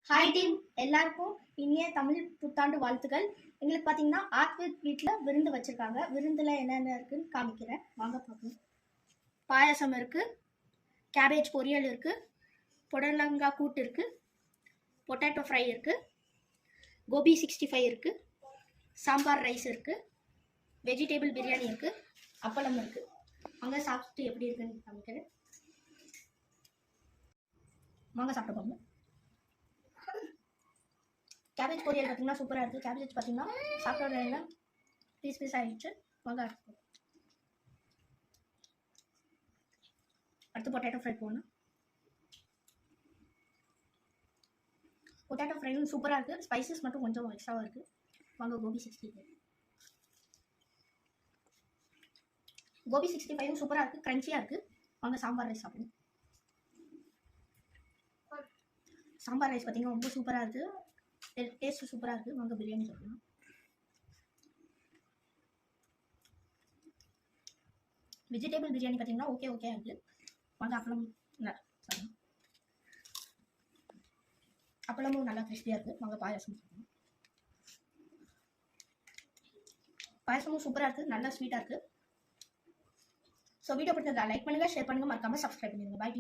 Hi team, எல்லாருக்கும் இனிய தமிழ் புத்தாண்டு வாழ்த்துக்கள். எங்களுக்கு பார்த்தீங்கன்னா ஆத்வித் வீட்டில் விருந்து வச்சுருக்காங்க. விருந்தில் என்னென்ன இருக்குன்னு காமிக்கிறேன், வாங்க பார்க்கணும். பாயாசம் இருக்குது, கேபேஜ் பொரியல் இருக்குது, புடலங்காய் கூட்டு இருக்குது, பொட்டேட்டோ ஃப்ரை இருக்குது, கோபி 65 இருக்குது, சாம்பார் ரைஸ் இருக்குது, வெஜிடேபிள் பிரியாணி இருக்குது, அப்பளம் இருக்குது. வாங்க சாப்பிட்டு எப்படி இருக்குன்னு காமிக்கிறேன், வாங்க சாப்பிட்டு போங்க. கேபேஜ் பொரியல் பார்த்தீங்கன்னா சூப்பராக இருக்குது. கேபேஜ் பார்த்தீங்கன்னா சாப்பிட்ற எல்லாம் பீஸ் ஆகிடுச்சு. வாங்க அடுத்து பொட்டேட்டோ ஃப்ரை போகணும். பொட்டேட்டோ ஃப்ரையும் சூப்பராக இருக்குது. ஸ்பைசஸ் மட்டும் கொஞ்சம் எக்ஸ்ட்ராவாக இருக்குது. வாங்க கோபி 65. கோபி 65 சூப்பராக இருக்குது, க்ரன்ச்சியாக இருக்குது. வாங்க சாம்பார் ரைஸ் சாப்பிடுங்க. சாம்பார் ரைஸ் பார்த்தீங்கன்னா ரொம்ப சூப்பராக இருக்குது, டேஸ்ட்டு சூப்பராக இருக்குது. வாங்க பிரியாணி சாப்பிடலாம். வெஜிடேபிள் பிரியாணி பார்த்தீங்கன்னா ஓகே இருக்குது. வாங்க அப்பளம் சாப்பிடலாம். அப்பளமும் நல்லா கிறிஸ்பியாக இருக்குது. வாங்க பாயாசம் சாப்பிடலாம். பாயாசமும் சூப்பராக இருக்குது, நல்லா ஸ்வீட்டாக இருக்குது. ஸோ வீடியோ பிடிச்சதா லைக் பண்ணுங்கள், ஷேர் பண்ணுங்கள், மறக்காமல் சப்ஸ்கிரைப் பண்ணிடுங்க. பை.